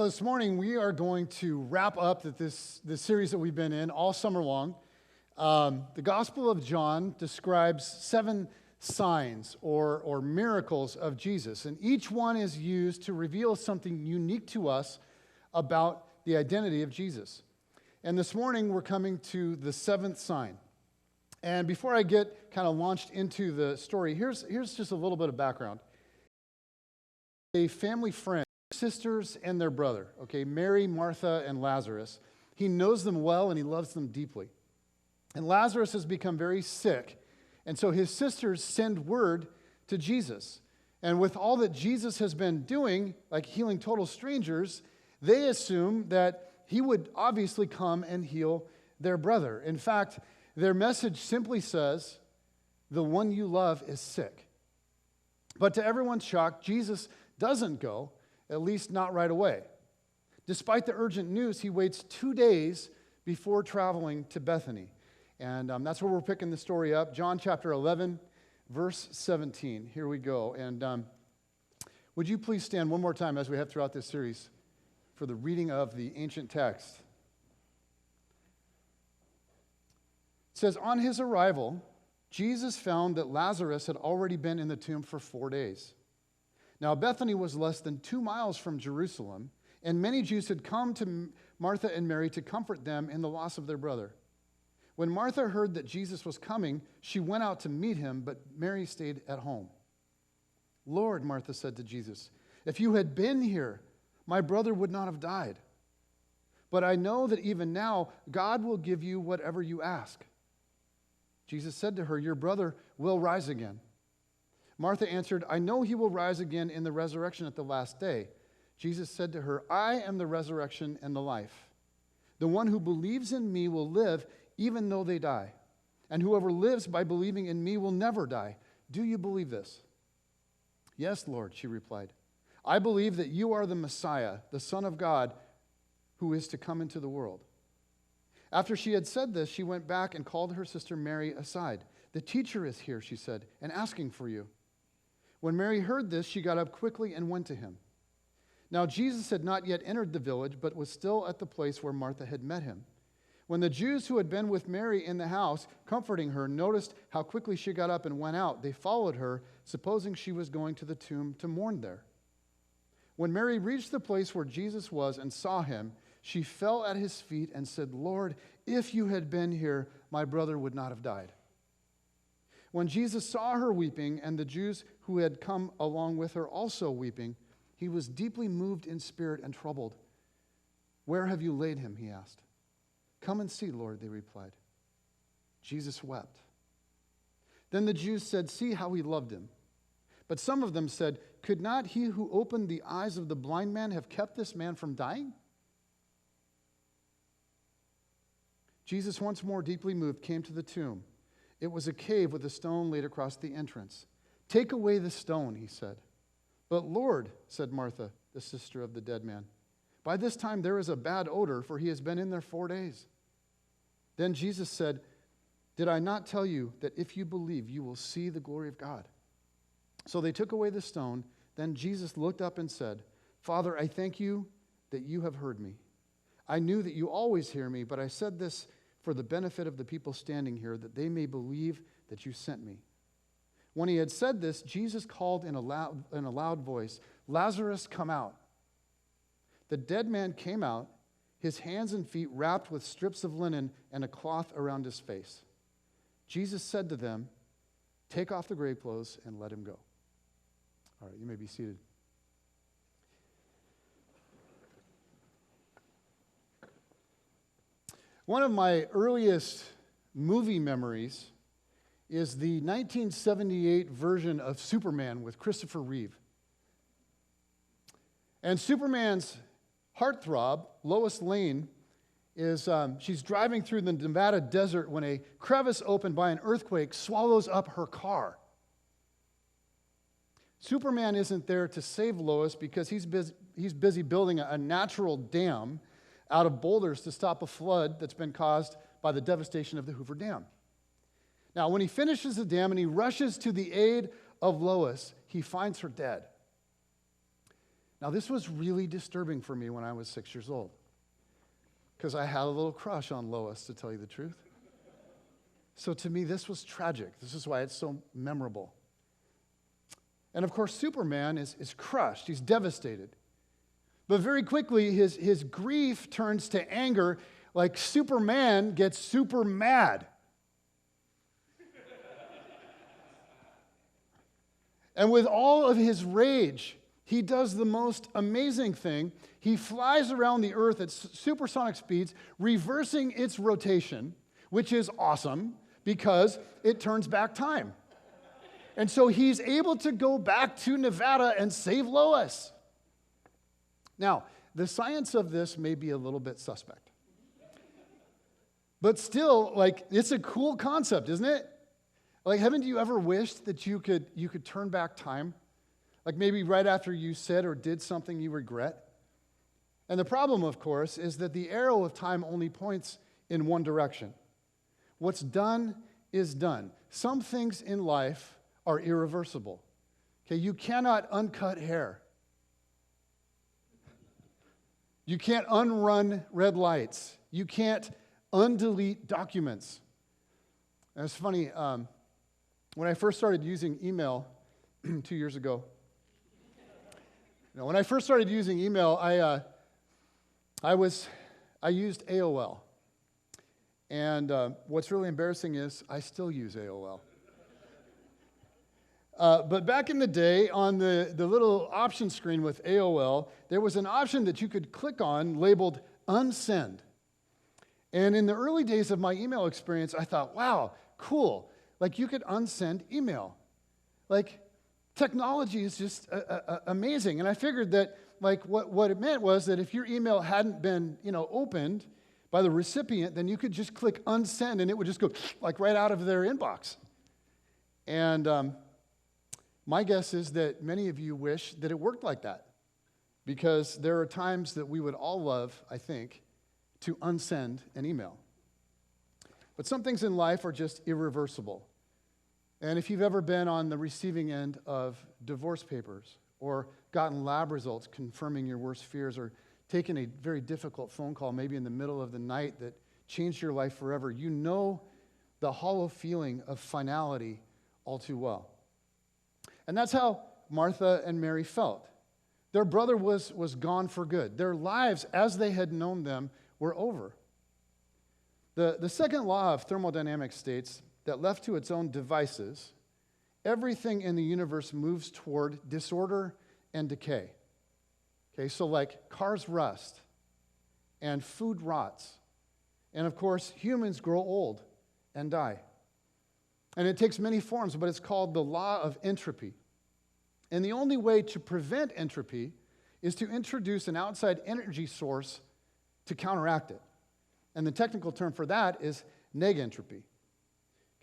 this morning we are going to wrap up this series that we've been in all summer long. The Gospel of John describes 7 signs or miracles of Jesus, and each one is used to reveal something unique to us about the identity of Jesus. And this morning we're coming to the 7th sign. And before I get kind of launched into the story, here's just a little bit of background. A family friend, sisters and their brother, okay, Mary, Martha, and Lazarus. He knows them well and he loves them deeply. And Lazarus has become very sick, and so his sisters send word to Jesus. And with all that Jesus has been doing, like healing total strangers, they assume that he would obviously come and heal their brother. In fact, their message simply says, "The one you love is sick." But to everyone's shock, Jesus doesn't go, at least not right away. Despite the urgent news, he waits 2 days before traveling to Bethany. And that's where we're picking the story up. John chapter 11, verse 17. Here we go. And would you please stand one more time, as we have throughout this series, for the reading of the ancient text. It says, "On his arrival, Jesus found that Lazarus had already been in the tomb for 4 days. Now, Bethany was less than 2 miles from Jerusalem, and many Jews had come to Martha and Mary to comfort them in the loss of their brother. When Martha heard that Jesus was coming, she went out to meet him, but Mary stayed at home. 'Lord,' Martha said to Jesus, 'if you had been here, my brother would not have died. But I know that even now, God will give you whatever you ask.' Jesus said to her, 'Your brother will rise again.' Martha answered, 'I know he will rise again in the resurrection at the last day.' Jesus said to her, 'I am the resurrection and the life. The one who believes in me will live even though they die. And whoever lives by believing in me will never die. Do you believe this?' 'Yes, Lord,' she replied. 'I believe that you are the Messiah, the Son of God, who is to come into the world.' After she had said this, she went back and called her sister Mary aside. 'The teacher is here,' she said, 'and asking for you.' When Mary heard this, she got up quickly and went to him. Now Jesus had not yet entered the village, but was still at the place where Martha had met him. When the Jews who had been with Mary in the house, comforting her, noticed how quickly she got up and went out, they followed her, supposing she was going to the tomb to mourn there. When Mary reached the place where Jesus was and saw him, she fell at his feet and said, 'Lord, if you had been here, my brother would not have died.' When Jesus saw her weeping, and the Jews who had come along with her also weeping, he was deeply moved in spirit and troubled. 'Where have you laid him?' he asked. 'Come and see, Lord,' they replied. Jesus wept. Then the Jews said, 'See how he loved him.' But some of them said, 'Could not he who opened the eyes of the blind man have kept this man from dying?' Jesus, once more deeply moved, came to the tomb. It was a cave with a stone laid across the entrance. 'Take away the stone,' he said. 'But Lord,' said Martha, the sister of the dead man, 'by this time there is a bad odor, for he has been in there 4 days.' Then Jesus said, 'Did I not tell you that if you believe, you will see the glory of God?' So they took away the stone. Then Jesus looked up and said, 'Father, I thank you that you have heard me. I knew that you always hear me, but I said this for the benefit of the people standing here, that they may believe that you sent me.' When he had said this, Jesus called in a loud voice, 'Lazarus, come out.' The dead man came out, his hands and feet wrapped with strips of linen and a cloth around his face. Jesus said to them, 'Take off the grave clothes and let him go.'" All right, you may be seated. One of my earliest movie memories is the 1978 version of Superman with Christopher Reeve. And Superman's heartthrob, Lois Lane, she's driving through the Nevada desert when a crevice opened by an earthquake swallows up her car. Superman isn't there to save Lois because he's busy building a natural dam out of boulders to stop a flood that's been caused by the devastation of the Hoover Dam. Now, when he finishes the dam and he rushes to the aid of Lois, he finds her dead. Now, this was really disturbing for me when I was 6 years old because I had a little crush on Lois, to tell you the truth. So to me, this was tragic. This is why it's so memorable. And of course, Superman is crushed. He's devastated. But very quickly, his grief turns to anger, like Superman gets super mad. And with all of his rage, he does the most amazing thing. He flies around the earth at supersonic speeds, reversing its rotation, which is awesome because it turns back time. And so he's able to go back to Nevada and save Lois. Now, the science of this may be a little bit suspect. But still, like, it's a cool concept, isn't it? Like, haven't you ever wished that you could turn back time? Like maybe right after you said or did something you regret? And the problem, of course, is that the arrow of time only points in one direction. What's done is done. Some things in life are irreversible. Okay, you cannot uncut hair. You can't unrun red lights. You can't undelete documents. And it's funny, when I first started using email 2 years ago, when I first started using email, I used AOL. And what's really embarrassing is I still use AOL. But back in the day, on the little option screen with AOL, there was an option that you could click on labeled Unsend. And in the early days of my email experience, I thought, wow, cool. Like you could unsend email. Like technology is just amazing. And I figured that like what it meant was that if your email hadn't been, opened by the recipient, then you could just click unsend and it would just go like right out of their inbox. And my guess is that many of you wish that it worked like that, because there are times that we would all love, I think, to unsend an email. But some things in life are just irreversible. And if you've ever been on the receiving end of divorce papers or gotten lab results confirming your worst fears or taken a very difficult phone call maybe in the middle of the night that changed your life forever, you know the hollow feeling of finality all too well. And that's how Martha and Mary felt. Their brother was gone for good. Their lives, as they had known them, were over. The second law of thermodynamics states that left to its own devices, everything in the universe moves toward disorder and decay. Okay, so like cars rust and food rots. And of course, humans grow old and die. And it takes many forms, but it's called the law of entropy. And the only way to prevent entropy is to introduce an outside energy source to counteract it. And the technical term for that is negentropy.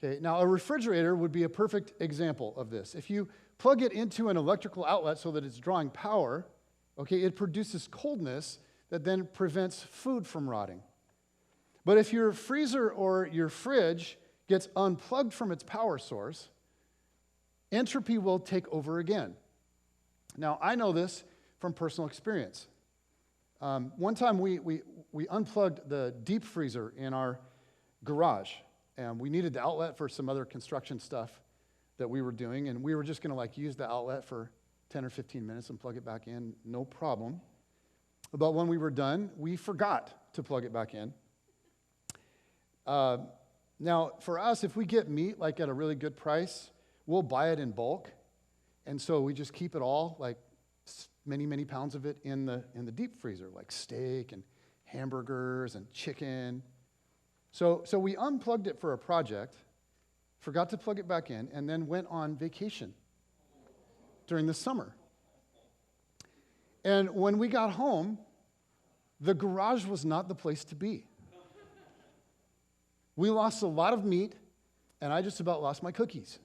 Okay, now a refrigerator would be a perfect example of this. If you plug it into an electrical outlet so that it's drawing power, okay, it produces coldness that then prevents food from rotting. But if your freezer or your fridge gets unplugged from its power source, entropy will take over again. Now, I know this from personal experience. One time we unplugged the deep freezer in our garage, and we needed the outlet for some other construction stuff that we were doing, and we were just going to use the outlet for 10 or 15 minutes and plug it back in, no problem. But when we were done, we forgot to plug it back in. Now, for us, if we get meat at a really good price, we'll buy it in bulk, and so we just keep it all, many, many pounds of it in the deep freezer, like steak and hamburgers and chicken. So we unplugged it for a project, forgot to plug it back in, and then went on vacation during the summer. And when we got home, the garage was not the place to be. We lost a lot of meat, and I just about lost my cookies.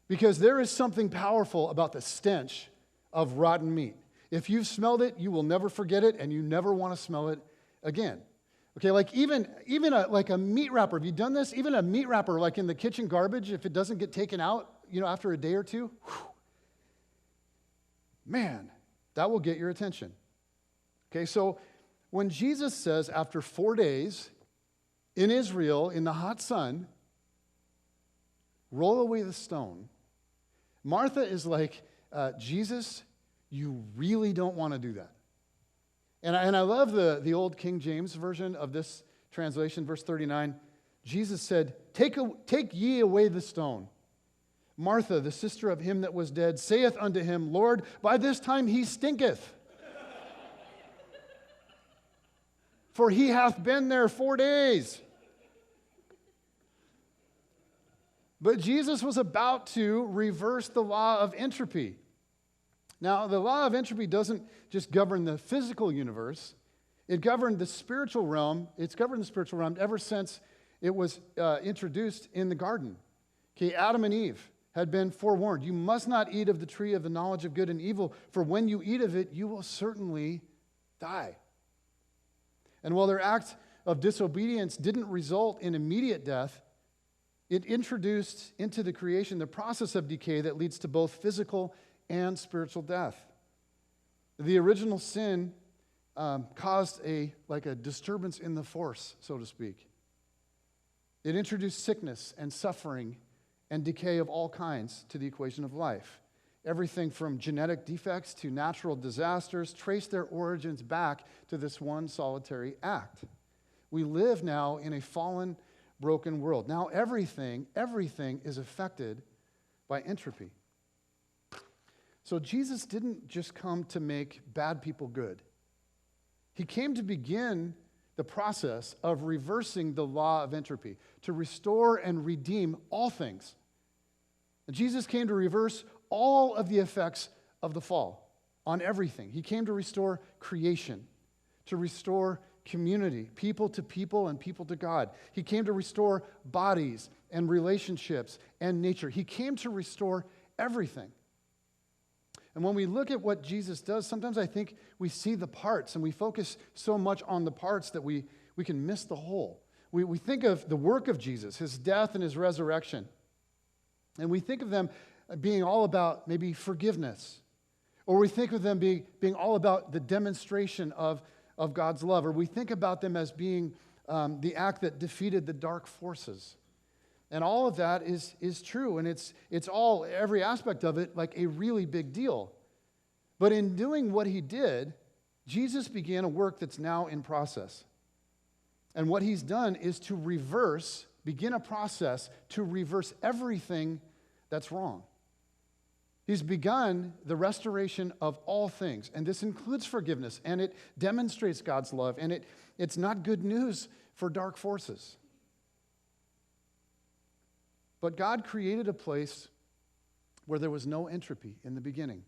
Because there is something powerful about the stench of rotten meat. If you've smelled it, you will never forget it, and you never want to smell it again. Okay, even a meat wrapper. Have you done this? Even a meat wrapper, in the kitchen garbage, if it doesn't get taken out, after a day or two, man, That will get your attention. Okay, so when Jesus says after 4 days in Israel, in the hot sun, roll away the stone, Martha is like, Jesus, you really don't want to do that. And I love the old King James version of this translation, verse 39. Jesus said, take ye away the stone. Martha, the sister of him that was dead, saith unto him, Lord, by this time he stinketh. For he hath been there 4 days. But Jesus was about to reverse the law of entropy. Now, the law of entropy doesn't just govern the physical universe. It governed the spiritual realm. It's governed the spiritual realm ever since it was introduced in the garden. Okay, Adam and Eve had been forewarned. You must not eat of the tree of the knowledge of good and evil, for when you eat of it, you will certainly die. And while their act of disobedience didn't result in immediate death, it introduced into the creation the process of decay that leads to both physical and spiritual death. The original sin caused a disturbance in the force, so to speak. It introduced sickness and suffering and decay of all kinds to the equation of life. Everything from genetic defects to natural disasters trace their origins back to this one solitary act. We live now in a fallen, broken world. Now everything is affected by entropy. So Jesus didn't just come to make bad people good. He came to begin the process of reversing the law of entropy, to restore and redeem all things. And Jesus came to reverse all of the effects of the fall on everything. He came to restore creation, to restore community, people to people and people to God. He came to restore bodies and relationships and nature. He came to restore everything. And when we look at what Jesus does, sometimes I think we see the parts and we focus so much on the parts that we can miss the whole. We think of the work of Jesus, his death and his resurrection, and we think of them being all about maybe forgiveness, or we think of them being all about the demonstration of God's love, or we think about them as being the act that defeated the dark forces. And all of that is true, and it's all, every aspect of it, like a really big deal. But in doing what he did, Jesus began a work that's now in process. And what he's done is to begin a process to reverse everything that's wrong. He's begun the restoration of all things, and this includes forgiveness, and it demonstrates God's love, and it's not good news for dark forces. But God created a place where there was no entropy in the beginning,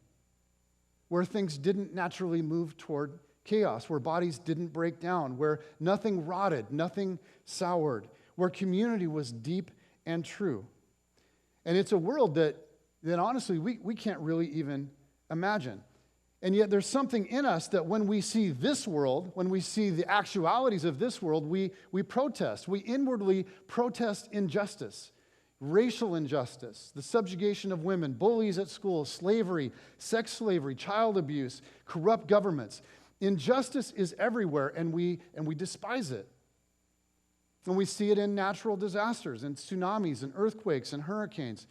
where things didn't naturally move toward chaos, where bodies didn't break down, where nothing rotted, nothing soured, where community was deep and true. And it's a world that honestly we can't really even imagine. And yet there's something in us that when we see this world, when we see the actualities of this world, we protest. We inwardly protest injustice. Racial injustice, the subjugation of women, bullies at school, slavery, sex slavery, child abuse, corrupt governments. Injustice is everywhere, and we despise it. And we see it in natural disasters, and tsunamis, and earthquakes, and hurricanes.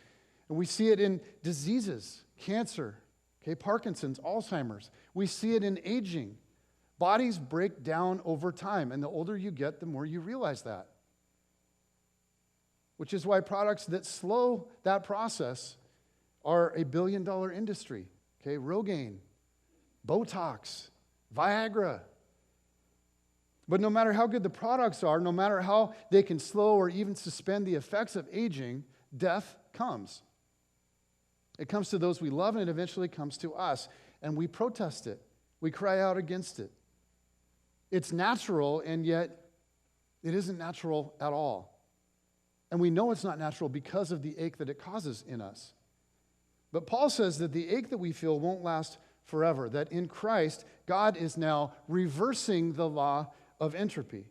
And we see it in diseases, cancer, Parkinson's, Alzheimer's. We see it in aging. Bodies break down over time, and the older you get, the more you realize that. Which is why products that slow that process are a billion-dollar industry. Rogaine, Botox, Viagra. But no matter how good the products are, no matter how they can slow or even suspend the effects of aging, death comes. It comes to those we love, and it eventually comes to us. And we protest it. We cry out against it. It's natural, and yet it isn't natural at all. And we know it's not natural because of the ache that it causes in us. But Paul says that the ache that we feel won't last forever, that in Christ, God is now reversing the law of entropy.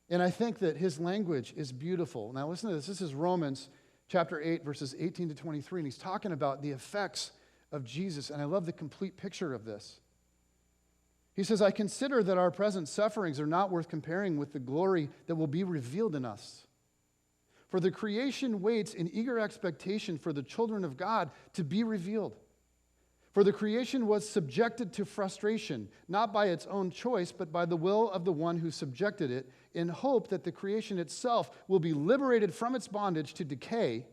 And I think that his language is beautiful. Now listen to this. This is Romans chapter 8, verses 18 to 23, and he's talking about the effects of Jesus, and I love the complete picture of this. He says, I consider that our present sufferings are not worth comparing with the glory that will be revealed in us. For the creation waits in eager expectation for the children of God to be revealed. For the creation was subjected to frustration, not by its own choice, but by the will of the one who subjected it, in hope that the creation itself will be liberated from its bondage to decay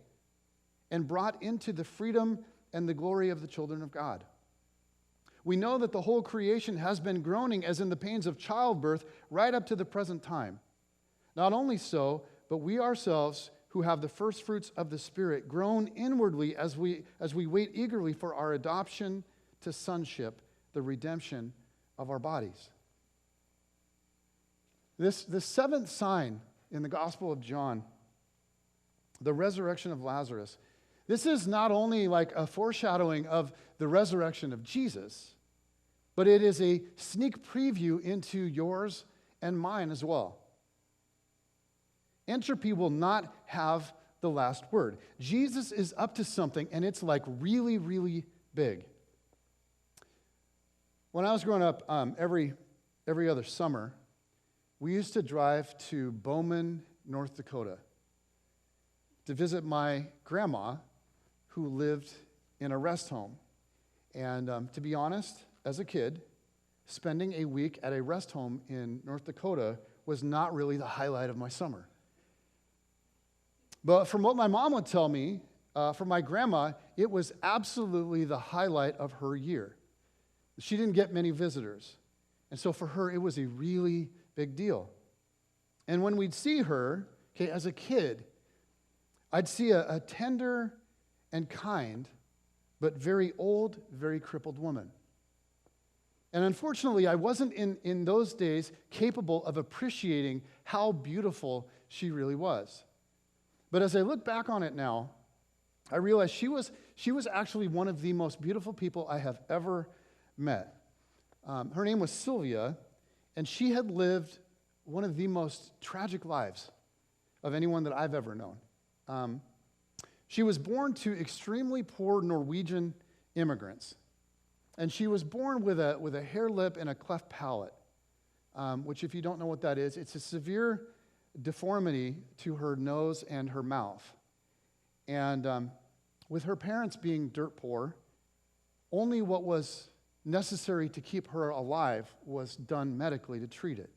and brought into the freedom and the glory of the children of God. We know that the whole creation has been groaning as in the pains of childbirth right up to the present time. Not only so, but we ourselves who have the first fruits of the Spirit groan inwardly as we wait eagerly for our adoption to sonship, the redemption of our bodies. This seventh sign in the Gospel of John, the resurrection of Lazarus, this is not only like a foreshadowing of the resurrection of Jesus, but it is a sneak preview into yours and mine as well. Entropy will not have the last word. Jesus is up to something, and it's like really, really big. When I was growing up, every other summer, we used to drive to Bowman, North Dakota, to visit my grandma, who lived in a rest home. And to be honest, as a kid, spending a week at a rest home in North Dakota was not really the highlight of my summer. But from what my mom would tell me, for my grandma, it was absolutely the highlight of her year. She didn't get many visitors. And so for her, it was a really big deal. And when we'd see her, okay, as a kid, I'd see a tender and kind, but very old, very crippled woman. And unfortunately, I wasn't in those days capable of appreciating how beautiful she really was. But as I look back on it now, I realize she was actually one of the most beautiful people I have ever met. Her name was Sylvia, and she had lived one of the most tragic lives of anyone that I've ever known. She was born to extremely poor Norwegian immigrants, and she was born with a hair lip and a cleft palate, which, if you don't know what that is, it's a severe deformity to her nose and her mouth. And with her parents being dirt poor, only what was necessary to keep her alive was done medically to treat it.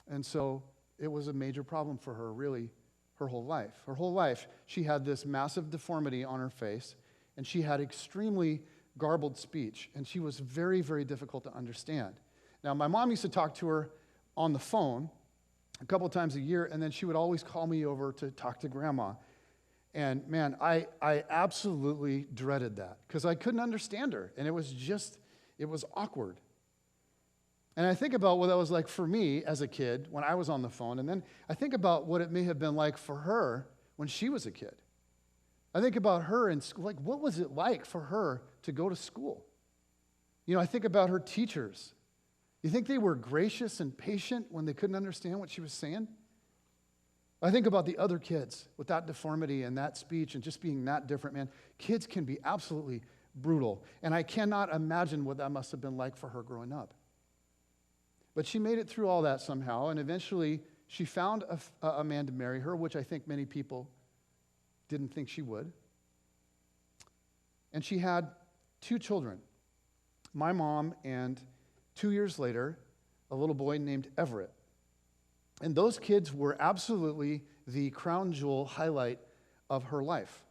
And so it was a major problem for her, really, her whole life. Her whole life, she had this massive deformity on her face, and she had extremely garbled speech, and she was very, very difficult to understand. Now, my mom used to talk to her on the phone a couple times a year, and then she would always call me over to talk to Grandma. And man, I absolutely dreaded that because I couldn't understand her, and it was awkward. And I think about what that was like for me as a kid when I was on the phone, and then I think about what it may have been like for her when she was a kid. I think about her in school, like what was it like for her to go to school? You know, I think about her teachers. You think they were gracious and patient when they couldn't understand what she was saying? I think about the other kids with that deformity and that speech and just being that different, man. Kids can be absolutely brutal, and I cannot imagine what that must have been like for her growing up. But she made it through all that somehow, and eventually she found a man to marry her, which I think many people didn't think she would. And she had 2 children, my mom and 2 years later, a little boy named Everett. And those kids were absolutely the crown jewel highlight of her life.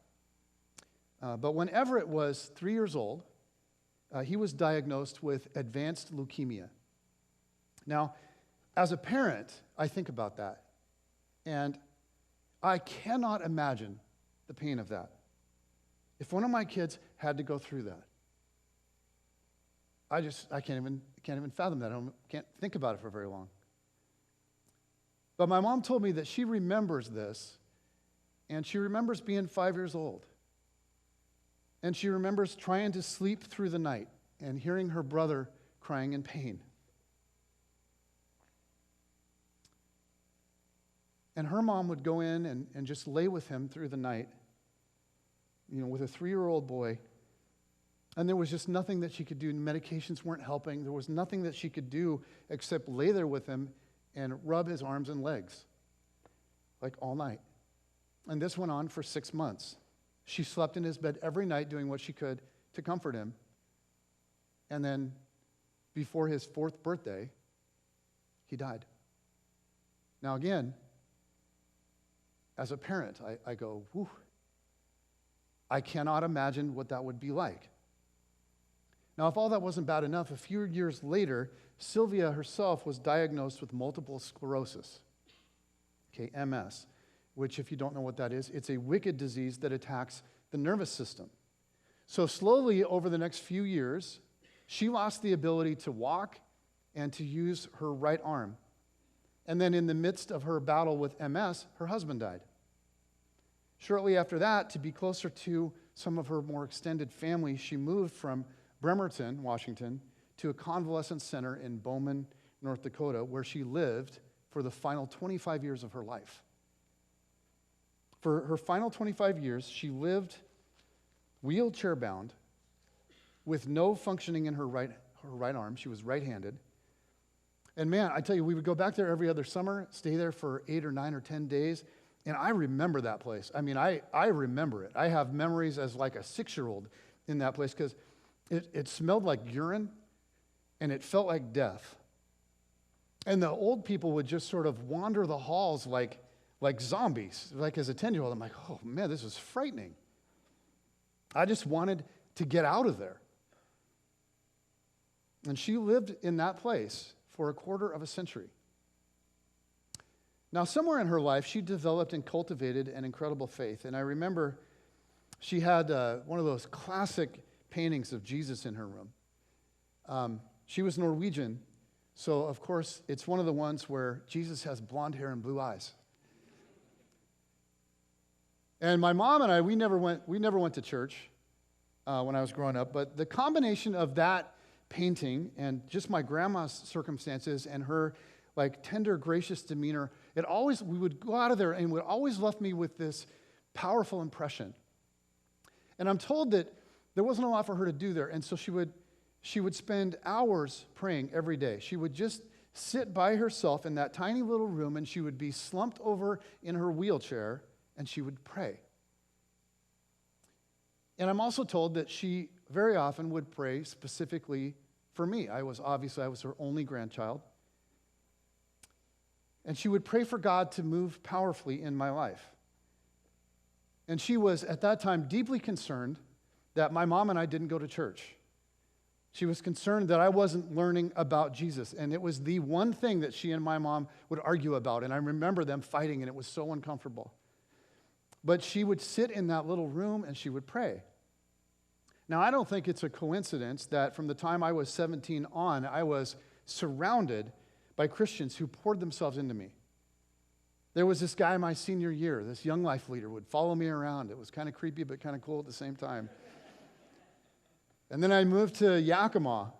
But when Everett was 3 years old, he was diagnosed with advanced leukemia. Now, as a parent, I think about that, and I cannot imagine the pain of that. If one of my kids had to go through that, I can't even fathom that. I can't think about it for very long. But my mom told me that she remembers this, and she remembers being 5 years old. And she remembers trying to sleep through the night and hearing her brother crying in pain. And her mom would go in and just lay with him through the night, you know, with a 3-year-old boy. And there was just nothing that she could do. Medications weren't helping. There was nothing that she could do except lay there with him and rub his arms and legs, like all night. And this went on for 6 months. She slept in his bed every night doing what she could to comfort him. And then before his 4th birthday, he died. Now again, as a parent, I go, whew, I cannot imagine what that would be like. Now, if all that wasn't bad enough, a few years later, Sylvia herself was diagnosed with multiple sclerosis, okay, MS, which, if you don't know what that is, it's a wicked disease that attacks the nervous system. So slowly, over the next few years, she lost the ability to walk and to use her right arm. And then in the midst of her battle with MS, her husband died. Shortly after that, to be closer to some of her more extended family, she moved from Bremerton, Washington, to a convalescent center in Bowman, North Dakota, where she lived for the final 25 years of her life. For her final 25 years, she lived wheelchair-bound with no functioning in her right arm. She was right-handed. And man, I tell you, we would go back there every other summer, stay there for 8 or 9 or 10 days, and I remember that place. I mean, I remember it. I have memories as like a 6-year-old in that place because it smelled like urine, and it felt like death. And the old people would just sort of wander the halls like zombies. Like as a 10-year-old, I'm like, oh man, this is frightening. I just wanted to get out of there. And she lived in that place for a quarter of a century. Now, somewhere in her life, she developed and cultivated an incredible faith. And I remember she had one of those classic paintings of Jesus in her room. She was Norwegian, so of course it's one of the ones where Jesus has blonde hair and blue eyes. And my mom and I, we never went to church when I was growing up, but the combination of that painting and just my grandma's circumstances and her like tender, gracious demeanor, we would go out of there and it always left me with this powerful impression. And I'm told that there wasn't a lot for her to do there, and so she would spend hours praying every day. She would just sit by herself in that tiny little room, and she would be slumped over in her wheelchair, and she would pray. And I'm also told that she very often would pray specifically for me. I was her only grandchild. And she would pray for God to move powerfully in my life. And she was, at that time, deeply concerned that my mom and I didn't go to church. She was concerned that I wasn't learning about Jesus. And it was the one thing that she and my mom would argue about. And I remember them fighting, and it was so uncomfortable. But she would sit in that little room, and she would pray. Now, I don't think it's a coincidence that from the time I was 17 on, I was surrounded by Christians who poured themselves into me. There was this guy my senior year, this Young Life leader, would follow me around. It was kind of creepy, but kind of cool at the same time. And then I moved to Yakima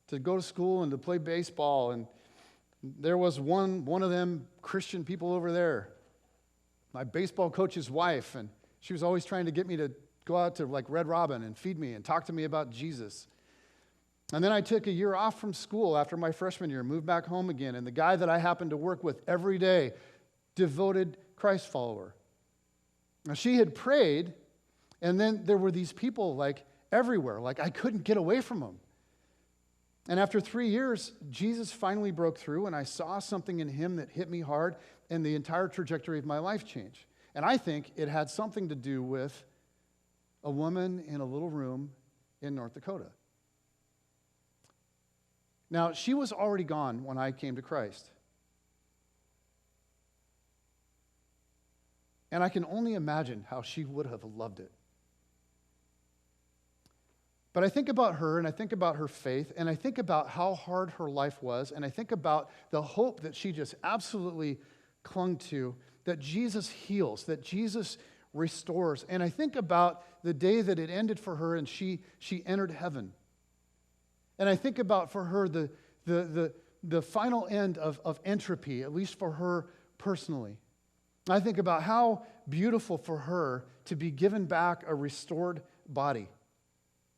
to go to school and to play baseball. And there was one of them Christian people over there, my baseball coach's wife. And she was always trying to get me to go out to like Red Robin and feed me and talk to me about Jesus. And then I took a year off from school after my freshman year, moved back home again. And the guy that I happened to work with every day, devoted Christ follower. Now, she had prayed, and then there were these people like everywhere. Like I couldn't get away from them. And after 3 years, Jesus finally broke through, and I saw something in him that hit me hard, and the entire trajectory of my life changed. And I think it had something to do with a woman in a little room in North Dakota. Now, she was already gone when I came to Christ. And I can only imagine how she would have loved it. But I think about her, and I think about her faith, and I think about how hard her life was, and I think about the hope that she just absolutely clung to, that Jesus heals, that Jesus restores. And I think about the day that it ended for her and she entered heaven. And I think about for her the final end of entropy, at least for her personally. I think about how beautiful for her to be given back a restored body.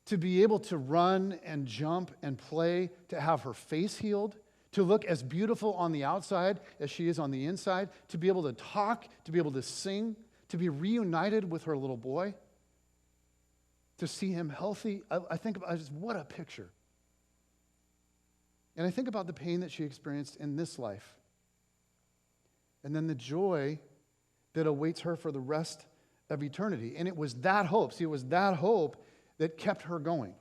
to be able to run and jump and play, to have her face healed, to look as beautiful on the outside as she is on the inside, to be able to talk, to be able to sing, to be reunited with her little boy, to see him healthy. I think about just what a picture. And I think about the pain that she experienced in this life, and then the joy that awaits her for the rest of eternity. And it was that hope. See, it was that hope that kept her going,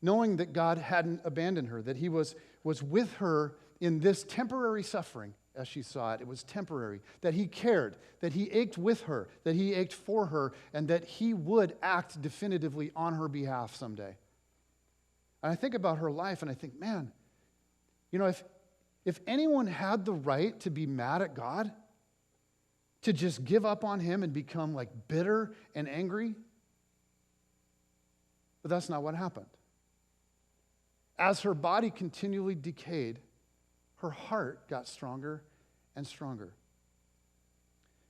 knowing that God hadn't abandoned her, that he was with her in this temporary suffering as she saw it. It was temporary, that he cared, that he ached with her, that he ached for her, and that he would act definitively on her behalf someday. And I think about her life and I think, man, you know, if anyone had the right to be mad at God, to just give up on him and become like bitter and angry, but that's not what happened. As her body continually decayed, her heart got stronger and stronger.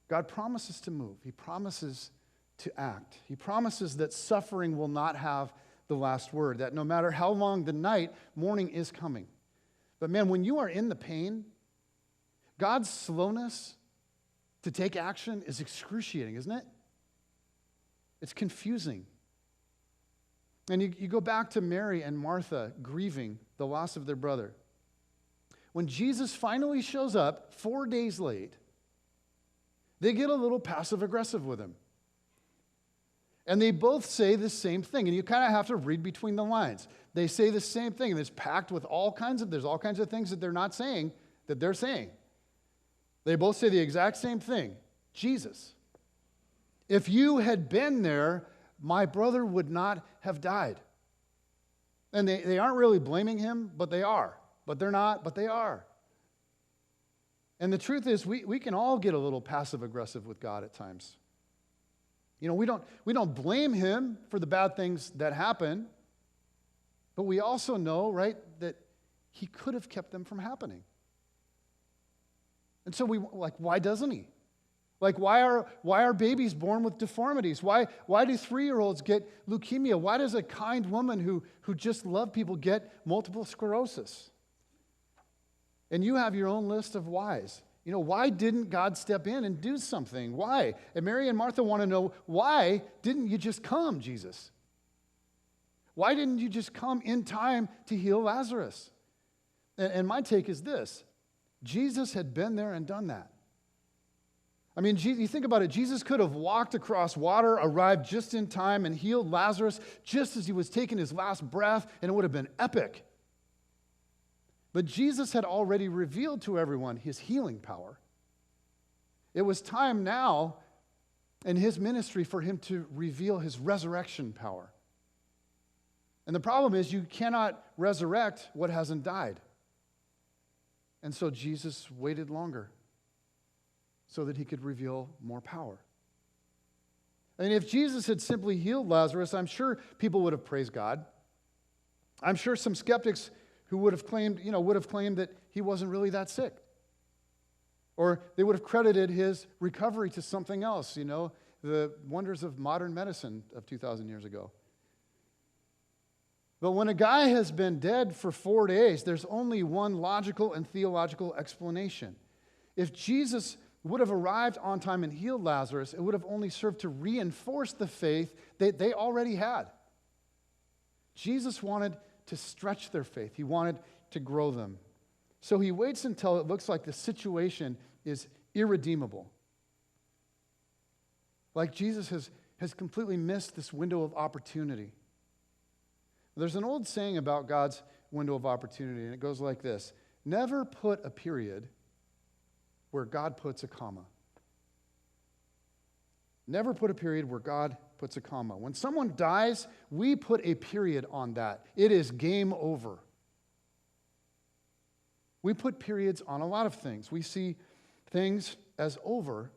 God promises to move. He promises to act. He promises that suffering will not have the last word, that no matter how long the night, morning is coming. But man, when you are in the pain, God's slowness to take action is excruciating, isn't it? It's confusing. And you go back to Mary and Martha grieving the loss of their brother. When Jesus finally shows up 4 days late, they get a little passive-aggressive with him. And they both say the same thing, and you kind of have to read between the lines. They say the same thing, and it's packed with there's all kinds of things that they're not saying that they're saying. They both say the exact same thing. Jesus, if you had been there, my brother would not have died. And they aren't really blaming him, but they are. But they're not, but they are. And the truth is, we can all get a little passive-aggressive with God at times. You know, we don't blame him for the bad things that happen, but we also know, right, that he could have kept them from happening. And so why doesn't he? Like, why are babies born with deformities? Why do 3-year-olds get leukemia? Why does a kind woman who just loved people get multiple sclerosis? And you have your own list of whys. You know, why didn't God step in and do something? Why? And Mary and Martha want to know, why didn't you just come, Jesus? Why didn't you just come in time to heal Lazarus? And my take is this. Jesus had been there and done that. I mean, you think about it, Jesus could have walked across water, arrived just in time, and healed Lazarus just as he was taking his last breath, and it would have been epic. But Jesus had already revealed to everyone his healing power. It was time now in his ministry for him to reveal his resurrection power. And the problem is you cannot resurrect what hasn't died. And so Jesus waited longer so that he could reveal more power. And if Jesus had simply healed Lazarus, I'm sure people would have praised God. I'm sure some skeptics who would have claimed that he wasn't really that sick. Or they would have credited his recovery to something else, the wonders of modern medicine of 2,000 years ago. But when a guy has been dead for 4 days, there's only one logical and theological explanation. If Jesus would have arrived on time and healed Lazarus, it would have only served to reinforce the faith that they already had. Jesus wanted to stretch their faith. He wanted to grow them. So he waits until it looks like the situation is irredeemable. Like Jesus has completely missed this window of opportunity. There's an old saying about God's window of opportunity, and it goes like this: never put a period where God puts a comma. Never put a period where God puts a comma. When someone dies, we put a period on that. It is game over. We put periods on a lot of things. We see things as over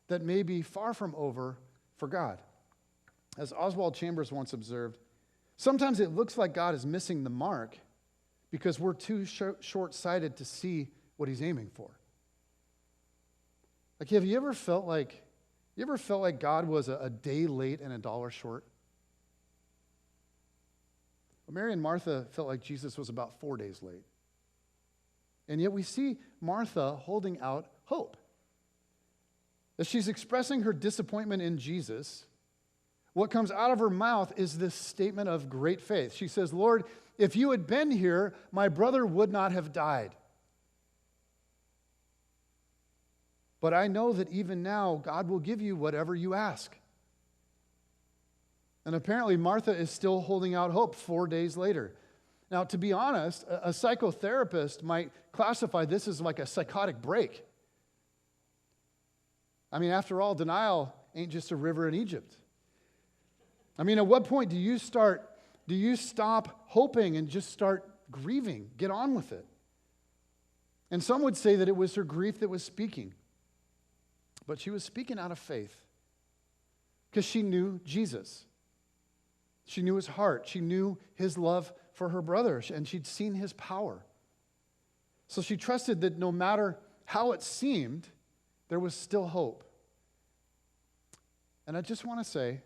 that may be far from over for God. As Oswald Chambers once observed, sometimes it looks like God is missing the mark because we're too short-sighted to see what he's aiming for. Like, have you ever felt like God was a day late and $1 short? Well, Mary and Martha felt like Jesus was about 4 days late. And yet we see Martha holding out hope. As she's expressing her disappointment in Jesus, what comes out of her mouth is this statement of great faith. She says, Lord, if you had been here, my brother would not have died. But I know that even now, God will give you whatever you ask. And apparently, Martha is still holding out hope 4 days later. Now, to be honest, a psychotherapist might classify this as like a psychotic break. I mean, after all, denial ain't just a river in Egypt. I mean, at what point do you stop hoping and just start grieving? Get on with it. And some would say that it was her grief that was speaking. But she was speaking out of faith because she knew Jesus. She knew his heart. She knew his love for her brother, and she'd seen his power. So she trusted that no matter how it seemed, there was still hope. And I just want to say,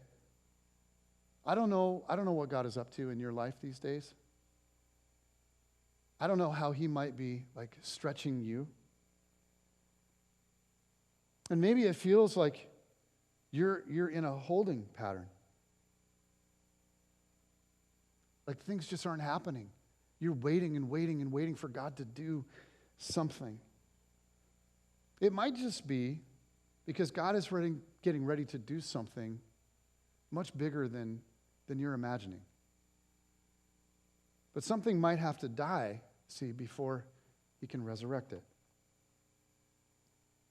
I don't know what God is up to in your life these days. I don't know how he might be like stretching you. And maybe it feels like you're in a holding pattern. Like things just aren't happening. You're waiting and waiting and waiting for God to do something. It might just be because God is getting ready to do something much bigger than you're imagining. But something might have to die, before he can resurrect it.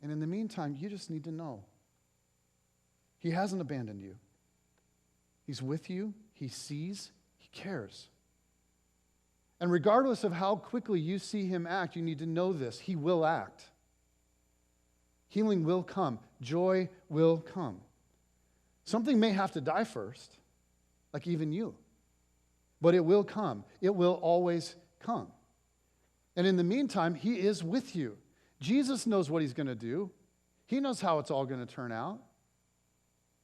And in the meantime, you just need to know he hasn't abandoned you. He's with you. He sees. He cares. And regardless of how quickly you see him act, you need to know this. He will act. Healing will come. Joy will come. Something may have to die first, like even you. But it will come. It will always come. And in the meantime, he is with you. Jesus knows what he's going to do. He knows how it's all going to turn out.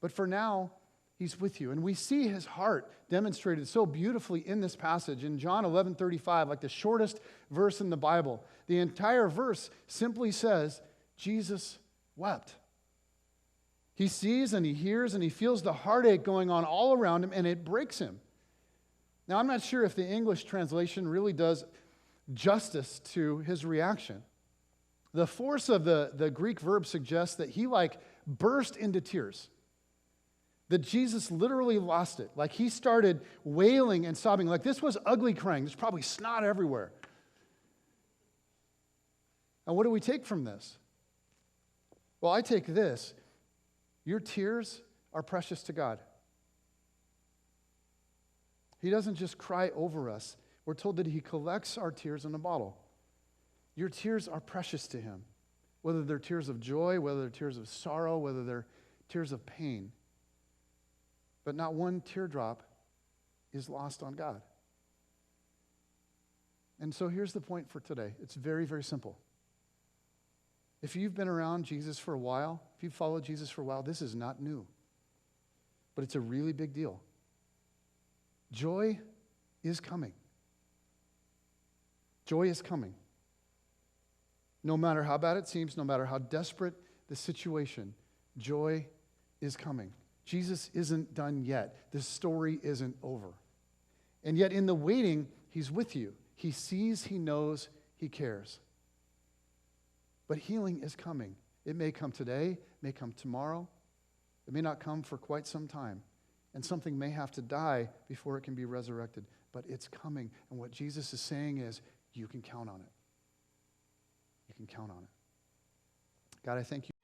But for now, he's with you. And we see his heart demonstrated so beautifully in this passage. In John 11:35, like the shortest verse in the Bible, the entire verse simply says, Jesus wept. He sees and he hears and he feels the heartache going on all around him, and it breaks him. Now, I'm not sure if the English translation really does justice to his reaction. The force of the Greek verb suggests that he burst into tears. That Jesus literally lost it. Like he started wailing and sobbing. Like this was ugly crying. There's probably snot everywhere. And what do we take from this? Well, I take this. Your tears are precious to God. He doesn't just cry over us. We're told that he collects our tears in a bottle. Your tears are precious to him, whether they're tears of joy, whether they're tears of sorrow, whether they're tears of pain. But not one teardrop is lost on God. And so here's the point for today. It's very, very simple. If you've been around Jesus for a while, if you've followed Jesus for a while, this is not new. But it's a really big deal. Joy is coming. Joy is coming. No matter how bad it seems, no matter how desperate the situation, joy is coming. Jesus isn't done yet. This story isn't over. And yet in the waiting, he's with you. He sees, he knows, he cares. But healing is coming. It may come today, it may come tomorrow. It may not come for quite some time. And something may have to die before it can be resurrected. But it's coming. And what Jesus is saying is, you can count on it. You can count on it. God, I thank you.